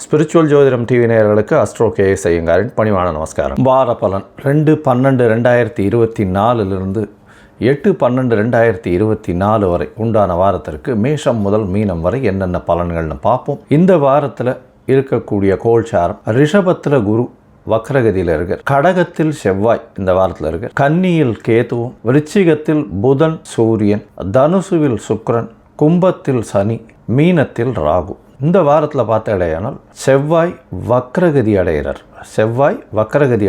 Spiritual ஜோதிடம் TV நேயர்களுக்கு astro KS ஐயங்காரின் பணிவான நமஸ்காரம். வார பலன் 2/12/2024 8/12/2024 வரை உண்டான வாரத்திற்கு மேஷம் முதல் மீனம் வரை என்னென்ன பலன்கள்னு பார்ப்போம். இந்த வாரத்தில் இருக்கக்கூடிய கோல்சாரம் ரிஷபத்தில் குரு வக்ரகதியில் இருக்கார், கடகத்தில் செவ்வாய் இந்த வாரத்தில் இருக்கார், கன்னியில் கேதுவும், விருச்சிகத்தில் புதன் சூரியன், தனுசுவில் சுக்கிரன், கும்பத்தில் சனி, மீனத்தில் ராகு. இந்த வாரத்தில் பார்த்தாலேயானால் செவ்வாய் வக்ரகதி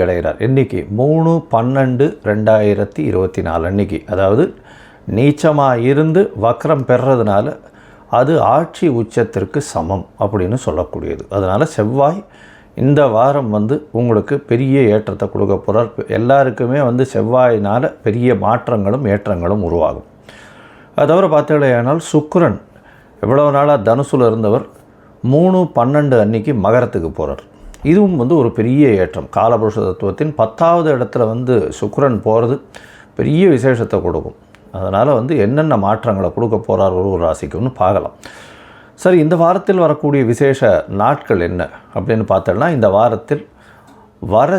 அடைகிறார். இன்னைக்கு 3/12/2024 அன்னைக்கு, அதாவது நீச்சமாக இருந்து வக்ரம் பெறதுனால அது ஆட்சி உச்சத்திற்கு சமம் அப்படின்னு சொல்லக்கூடியது. அதனால் செவ்வாய் இந்த வாரம் உங்களுக்கு பெரிய ஏற்றத்தை கொடுக்க போகிறார். எல்லாருக்குமே செவ்வாயினால் பெரிய மாற்றங்களும் ஏற்றங்களும் உருவாகும். அது தவிர பார்த்தீங்கன்னா சுக்கிரன் எவ்வளவு நாளாக தனுசுல இருந்தவர் 3/12 அன்னைக்கு மகரத்துக்கு போகிறார். இதுவும் ஒரு பெரிய ஏற்றம். காலபுருஷ தத்துவத்தின் 10வது இடத்துல சுக்கிரன் போகிறது பெரிய விசேஷத்தை கொடுக்கும். அதனால் என்னென்ன மாற்றங்களை கொடுக்க போகிறார் ஒரு ராசிக்குன்னு பார்க்கலாம். சரி, இந்த வாரத்தில் வரக்கூடிய விசேஷ நாட்கள் என்ன அப்படின்னு பார்த்தோம்னா, இந்த வாரத்தில் வர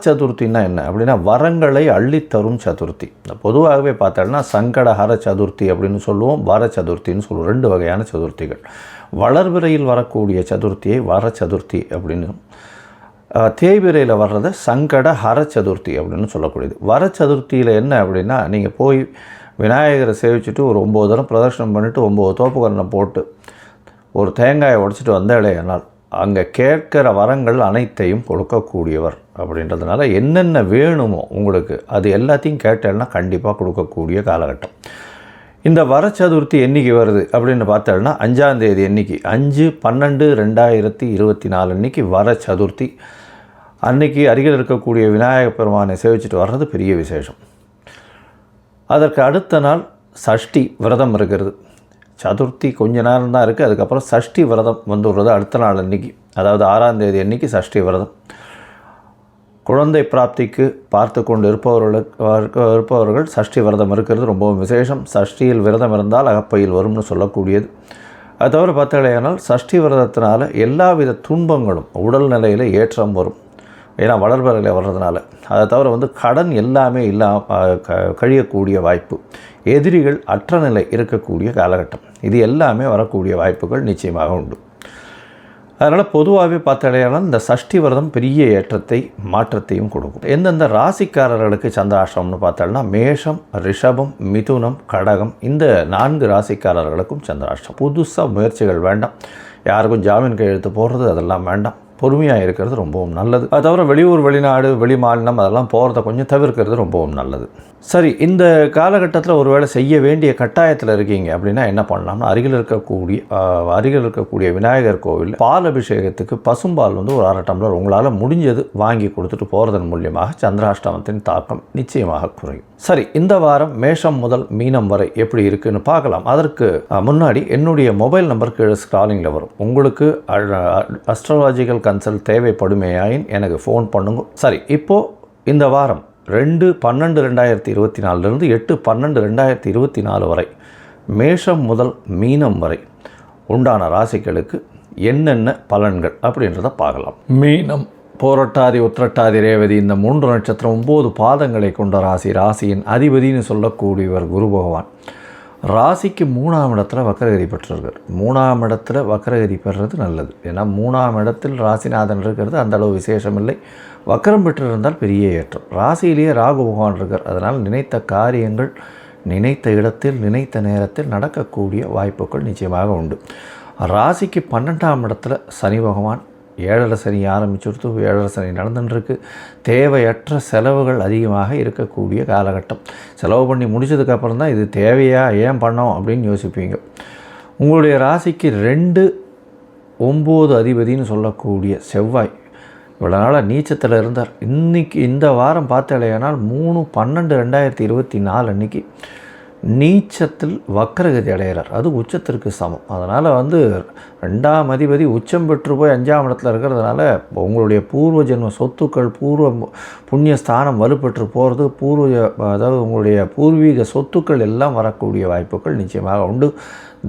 சதுர்த்தின்னா என்ன அப்படின்னா வரங்களை அள்ளித்தரும் சதுர்த்தி. பொதுவாகவே பார்த்தோம்னா சங்கடஹர சதுர்த்தி அப்படின்னு சொல்லுவோம், வர சதுர்த்தின்னு சொல்லுவோம். 2 வகையான சதுர்த்திகள். வளர்பிறையில் வரக்கூடிய சதுர்த்தியை வர சதுர்த்தி அப்படின்னு, தேய்பிரையில் வர்றதை சங்கடஹர சதுர்த்தி அப்படின்னு சொல்லக்கூடியது. வர சதுர்த்தியில் என்ன அப்படின்னா, நீங்கள் போய் விநாயகரை சேவிச்சுட்டு ஒரு 9 தரம் பிரதர்ஷனம் பண்ணிவிட்டு 9 தோப்புக்கரணை போட்டு ஒரு தேங்காயை உடைச்சிட்டு வந்தாலேனால் அங்கே கேட்கிற வரங்கள் அனைத்தையும் கொடுக்கக்கூடியவர். அப்படின்றதுனால என்னென்ன வேணுமோ உங்களுக்கு அது எல்லாத்தையும் கேட்டேன்னா கண்டிப்பாக கொடுக்கக்கூடிய காலகட்டம். இந்த வர சதுர்த்தி என்றைக்கு வருது அப்படின்னு பார்த்தோம்னா 5ஆம் தேதி அன்றைக்கி, 5/12/2024 அன்றைக்கி வர சதுர்த்தி. அன்றைக்கி அருகில் இருக்கக்கூடிய விநாயகப் பெருமானை சேவிச்சுட்டு வர்றது பெரிய விசேஷம். அதற்கு அடுத்த நாள் சஷ்டி விரதம் இருக்கிறது. சதுர்த்தி கொஞ்ச நேரம் தான் இருக்குது, அதுக்கப்புறம் சஷ்டி விரதம் வந்துடுறது அடுத்த நாள் அன்றைக்கி, அதாவது 6ஆம் தேதி அன்றைக்கி சஷ்டி விரதம். குழந்தை பிராப்திக்கு பார்த்து கொண்டு இருப்பவர்கள் சஷ்டி விரதம் இருக்கிறது ரொம்பவும் விசேஷம். சஷ்டியில் விரதம் இருந்தால் அகப்பையில் வரும்னு சொல்லக்கூடியது. அது தவிர பார்த்தாலேயானால் சஷ்டி விரதத்தினால எல்லாவித துன்பங்களும் உடல்நிலையில் ஏற்றம் வரும். ஏன்னா வளர்பறையில் வர்றதுனால. அதை தவிர கடன் எல்லாமே கழியக்கூடிய வாய்ப்பு, எதிரிகள் அற்ற நிலை இருக்கக்கூடிய காலகட்டம், இது எல்லாமே வரக்கூடிய வாய்ப்புகள் நிச்சயமாக உண்டு. அதனால் பொதுவாகவே பார்த்தாலேயானால் இந்த சஷ்டி விரதம் பெரிய ஏற்றத்தை மாற்றத்தையும் கொடுக்கும். எந்தெந்த ராசிக்காரர்களுக்கு சந்திராஷ்டமம்னு பார்த்தாலும்னா மேஷம், ரிஷபம், மிதுனம், கடகம் இந்த 4 ராசிக்காரர்களுக்கும் சந்திராஷ்டம். புதுசாக முயற்சிகள் வேண்டாம், யாருக்கும் ஜாமீன் கையெழுத்து போடுறது அதெல்லாம் வேண்டாம். பொறுமையாக இருக்கிறது ரொம்பவும் நல்லது. அது தவிர வெளியூர், வெளிநாடு, வெளி மாநிலம் அதெல்லாம் போகிறத கொஞ்சம் தவிர்க்கிறது ரொம்பவும் நல்லது. சரி, இந்த காலகட்டத்தில் ஒருவேளை செய்ய வேண்டிய கட்டாயத்தில் இருக்கீங்க அப்படின்னா என்ன பண்ணலாம்னா, அருகில் இருக்கக்கூடிய விநாயகர் கோவில் பால் அபிஷேகத்துக்கு பசும்பால் ஒரு 1/2 டம்ளர் உங்களால் முடிஞ்சது வாங்கி கொடுத்துட்டு போகிறதன் மூலியமாக சந்திராஷ்டமத்தின் தாக்கம் நிச்சயமாக குறையும். சரி, இந்த வாரம் மேஷம் முதல் மீனம் வரை எப்படி இருக்குன்னு பார்க்கலாம். அதற்கு முன்னாடி என்னுடைய மொபைல் நம்பர் கீழே ஸ்க்ராலிங்கில் வரும். உங்களுக்கு அஸ்ட்ராலஜிக்கல் கன்சல்ட் தேவைப்படுமேயாயின் எனக்கு ஃபோன் பண்ணுங்க. சரி, இப்போது இந்த வாரம் 2/12/2024 8/12/2024 வரை மேஷம் முதல் மீனம் வரை உண்டான ராசிகளுக்கு என்னென்ன பலன்கள் அப்படின்றத பார்க்கலாம். மீனம், போரட்டாதி, உத்திரட்டாதி, ரேவதி இந்த 3 நட்சத்திரம் 9 பாதங்களை கொண்ட ராசி. ராசியின் அதிபதினு சொல்லக்கூடியவர் குரு பகவான். ராசிக்கு 3ஆம் இடத்துல வக்ரகதி பெற்றிருக்கார். 3ஆம் இடத்துல வக்ரகதி பெறுறது நல்லது. ஏன்னா 3ஆம் இடத்தில் ராசிநாதன் இருக்கிறது அந்த அளவு விசேஷம் இல்லை. வக்ரம் பெற்றிருந்தால் பெரிய ஏற்றம். ராசியிலேயே ராகு பகவான் இருக்கார். அதனால் நினைத்த காரியங்கள் நினைத்த இடத்தில் நினைத்த நேரத்தில் நடக்கக்கூடிய வாய்ப்புகள் நிச்சயமாக உண்டு. ராசிக்கு 12ஆம் இடத்துல சனி பகவான். 7.5 சனி ஆரம்பிச்சுடுத்து, 7.5 சனி நடந்துட்டுருக்கு. தேவையற்ற செலவுகள் அதிகமாக இருக்கக்கூடிய காலகட்டம். செலவு பண்ணி முடிச்சதுக்கப்புறம் தான் இது தேவையா, ஏன் பண்ணோம் அப்படின்னு யோசிப்பீங்க. உங்களுடைய ராசிக்கு 2/9 அதிபதினு சொல்லக்கூடிய செவ்வாய் இவ்வளோ நாளாக நீச்சத்தில் இருந்தார். இன்றைக்கி இந்த வாரம் பார்த்தாலேயானால் 3/12/2024 அன்றைக்கி நீச்சத்தில் வக்ரகதி அடைகிறார். அது உச்சத்திற்கு சமம். அதனால் 2ஆம் அதிபதி உச்சம் பெற்று போய் 5ஆம் இடத்துல இருக்கிறதுனால உங்களுடைய பூர்வ ஜென்ம சொத்துக்கள், பூர்வ புண்ணிய ஸ்தானம் வலுப்பெற்று போகிறது, அதாவது உங்களுடைய பூர்வீக சொத்துக்கள் எல்லாம் வரக்கூடிய வாய்ப்புகள் நிச்சயமாக உண்டு.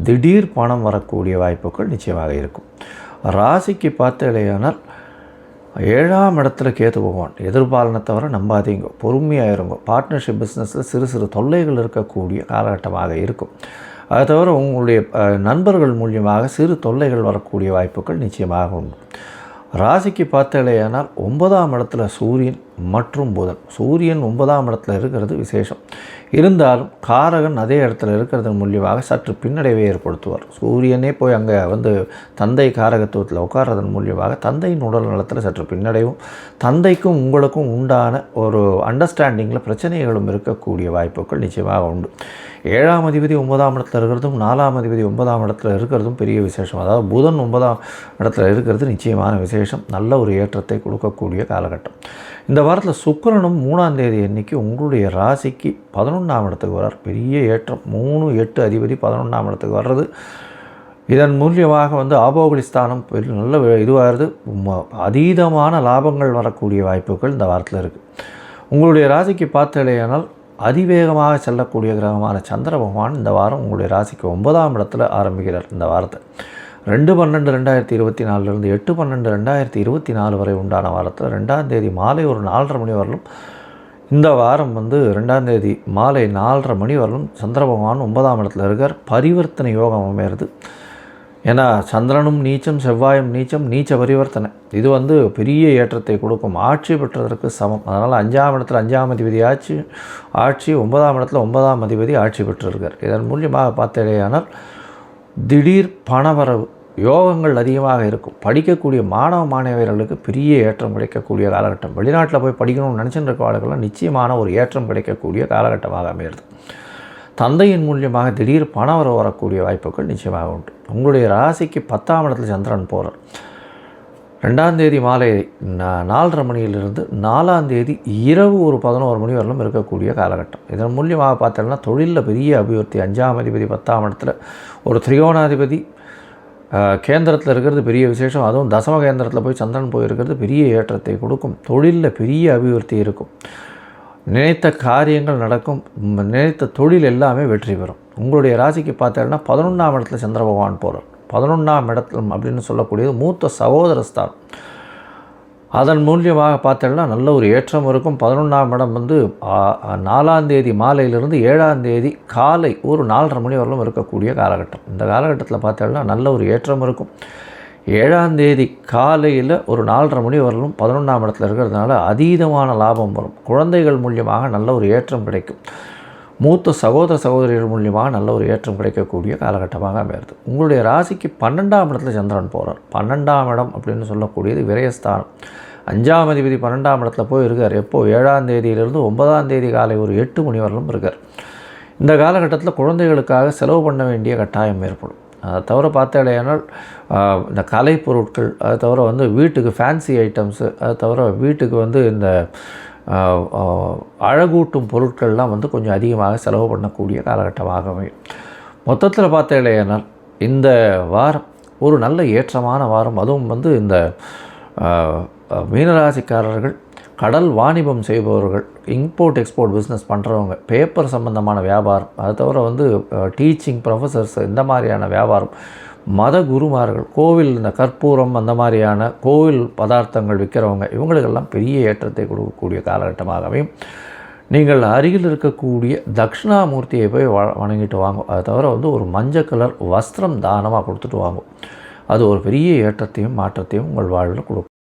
திடீர் பணம் வரக்கூடிய வாய்ப்புகள் நிச்சயமாக இருக்கும். ராசிக்கு பார்த்தேனால் 7ஆம் இடத்துல கேது பகவான். எதிர்பாலனை தவிர நம்பாதீங்க, பொறுமையாக இருங்க. பார்ட்னர்ஷிப் பிஸ்னஸில் சிறு சிறு தொல்லைகள் இருக்கக்கூடிய காலகட்டமாக இருக்கும். அதை தவிர உங்களுடைய நண்பர்கள் மூலியமாக சிறு தொல்லைகள் வரக்கூடிய வாய்ப்புகள் நிச்சயமாக உண்டு. ராசிக்கு பார்த்தேனால் 9ஆம் இடத்துல சூரியன் மற்றும் புதன். சூரியன் 9ஆம் இடத்துல இருக்கிறது விசேஷம். இருந்தாலும் காரகன் அதே இடத்துல இருக்கிறது மூலியமாக சற்று பின்னடைவை ஏற்படுத்துவார். சூரியனே போய் அங்கே தந்தை காரகத்துவத்தில் உட்கார்றதன் மூலியமாக தந்தையின் உடல் நலத்தில் சற்று பின்னடைவும், தந்தைக்கும் உங்களுக்கும் உண்டான ஒரு அண்டர்ஸ்டாண்டிங்கில் பிரச்சனைகளும் இருக்கக்கூடிய வாய்ப்புகள் நிச்சயமாக உண்டு. 7ஆம் அதிபதி 9ஆம் இடத்துல இருக்கிறதும் 4ஆம் அதிபதி 9ஆம் இடத்துல இருக்கிறதும் பெரிய விசேஷம். அதாவது புதன் 9ஆம் இடத்துல இருக்கிறது நிச்சயமான விசேஷம். நல்ல ஒரு ஏற்றத்தை கொடுக்கக்கூடிய காலகட்டம். இந்த வாரத்தில் சுக்கிரனும் 3ஆம் தேதி அன்னைக்கு உங்களுடைய ராசிக்கு 11ஆம் இடத்துக்கு வர்றார். பெரிய ஏற்றம். 3-8 அதிபதி 11ஆம் இடத்துக்கு வர்றது, இதன் மூலியமாக ஆபோகலிஸ்தானம் நல்ல இதுவாகிறது. அதீதமான லாபங்கள் வரக்கூடிய வாய்ப்புகள் இந்த வாரத்தில் இருக்குது. உங்களுடைய ராசிக்கு பார்த்தேனால் அதிவேகமாக செல்லக்கூடிய கிரகமான சந்திர பகவான் இந்த வாரம் உங்களுடைய ராசிக்கு 9ஆம் இடத்துல ஆரம்பிக்கிறார். இந்த வாரத்தை 2/12/2024 8/12/2024 வரை உண்டான வாரத்தில் 2ஆம் தேதி மாலை ஒரு 4:30 மணி வரலும், இந்த வாரம் 2ஆம் தேதி மாலை 4:30 மணி வரலும் சந்திர பகவான் 9ஆம் இடத்துல இருக்கார். பரிவர்த்தனை யோகம் அமையிறது. ஏன்னா சந்திரனும் நீச்சம், செவ்வாயும் நீச்சம், நீச்ச பரிவர்த்தனை. இது பெரிய ஏற்றத்தை கொடுக்கும். ஆட்சி பெற்றதற்கு சமம். அதனால் 5ஆம் இடத்துல 5ஆம் அதிபதி ஆட்சி, 9ஆம் இடத்துல 9ஆம் அதிபதி ஆட்சி பெற்றிருக்கார். இதன் மூலியமாக பார்த்தேனால் திடீர் பணவரவு யோகங்கள் அதிகமாக இருக்கும். படிக்கக்கூடிய மாணவ மாணவியர்களுக்கு பெரிய ஏற்றம் கிடைக்கக்கூடிய காலகட்டம். வெளிநாட்டில் போய் படிக்கணும்னு நினச்சிட்டு இருக்க ஆளுக்கெல்லாம் நிச்சயமான ஒரு ஏற்றம் கிடைக்கக்கூடிய காலகட்டமாக அமையிறது. தந்தையின் மூலியமாக திடீர் பணம் வரக்கூடிய வாய்ப்புகள் நிச்சயமாக உண்டு. உங்களுடைய ராசிக்கு 10ஆம் இடத்துல சந்திரன் போகிறார். 2ஆம் தேதி மாலை 4:30 மணியிலிருந்து 4ஆம் தேதி இரவு ஒரு 11 மணி வரலும் இருக்கக்கூடிய காலகட்டம். இதன் மூலியமாக பார்த்தோம்னா தொழிலில் பெரிய அபிவிருத்தி. 5ஆம் அதிபதி 10ஆம் இடத்துல ஒரு திரிகோணாதிபதி கேந்திரத்தில் இருக்கிறது பெரிய விசேஷம். அதுவும் தசம கேந்திரத்தில் போய் சந்திரன் போயிருக்கிறது பெரிய ஏற்றத்தை கொடுக்கும். தொழிலில் பெரிய அபிவிருத்தி இருக்கும். நினைத்த காரியங்கள் நடக்கும். நினைத்த தொழில் எல்லாமே வெற்றி பெறும். உங்களுடைய ராசிக்கு பார்த்தோம்னா 11ஆம் இடத்துல சந்திர பகவான் போகிறார். 11ஆம் இடத்துல அப்படின்னு சொல்லக்கூடியது மூத்த சகோதரஸ்தான். அதன் மூலியமாக பார்த்தோம்னா நல்ல ஒரு ஏற்றம் இருக்கும். 11ஆம் இடம் 4ஆம் தேதி மாலையிலிருந்து 7ஆம் தேதி காலை ஒரு 4:30 மணி வரலும் இருக்கக்கூடிய காலகட்டம். இந்த காலகட்டத்தில் பார்த்தோம்னா நல்ல ஒரு ஏற்றம் இருக்கும். 7ஆம் தேதி காலையில் ஒரு 4:30 மணி வரலும் 11ஆம் இடத்துல இருக்கிறதுனால அதீதமான லாபம் வரும். குழந்தைகள் மூலியமாக நல்ல ஒரு ஏற்றம் கிடைக்கும். மூத்த சகோதர சகோதரிகள் மூலியமாக நல்ல ஒரு ஏற்றம் கிடைக்கக்கூடிய காலகட்டமாக அமைகிறது. உங்களுடைய ராசிக்கு 12ஆம் இடத்துல சந்திரன் போகிறார். 12ஆம் இடம் அப்படின்னு சொல்லக்கூடியது விரயஸ்தானம். 5ஆம் அதிபதி 12ஆம் இடத்துல போய் இருக்கார். எப்போது 7ஆம் தேதியிலிருந்து 9ஆம் தேதி காலை ஒரு 8 மணி வரலும் இருக்கார். இந்த காலகட்டத்தில் குழந்தைகளுக்காக செலவு பண்ண வேண்டிய கட்டாயம் ஏற்படும். அதை தவிர பார்த்தாலேனால் இந்த கலை பொருட்கள், அதை தவிர வீட்டுக்கு ஃபேன்சி ஐட்டம்ஸு, அதை தவிர வீட்டுக்கு இந்த அழகூட்டும் பொருட்கள்லாம் கொஞ்சம் அதிகமாக செலவு பண்ணக்கூடிய காலகட்டமாக அமையும். மொத்தத்தில் பார்த்தாலேனால் இந்த வாரம் ஒரு நல்ல ஏற்றமான வாரம். அதுவும் இந்த மீனராசிக்காரர்கள், கடல் வாணிபம் செய்பவர்கள், இம்போர்ட் எக்ஸ்போர்ட் பிஸ்னஸ் பண்ணுறவங்க, பேப்பர் சம்பந்தமான வியாபாரம், அது தவிர டீச்சிங் ப்ரொஃபஸர்ஸ், இந்த மாதிரியான வியாபாரம், மத குருமார்கள், கோவில் இந்த கற்பூரம் அந்த மாதிரியான கோவில் பதார்த்தங்கள் விற்கிறவங்க, இவங்களுக்கெல்லாம் பெரிய ஏற்றத்தை கொடுக்கக்கூடிய காலகட்டமாகவே நீங்கள் அருகில் இருக்கக்கூடிய தட்சிணாமூர்த்தியை போய் வணங்கிட்டு வாங்கும். அதை தவிர ஒரு மஞ்சள் கலர் வஸ்திரம் தானமாக கொடுத்துட்டு வாங்கும். அது ஒரு பெரிய ஏற்றத்தையும் மாற்றத்தையும் உங்கள் வாழ்வில் கொடுக்கும்.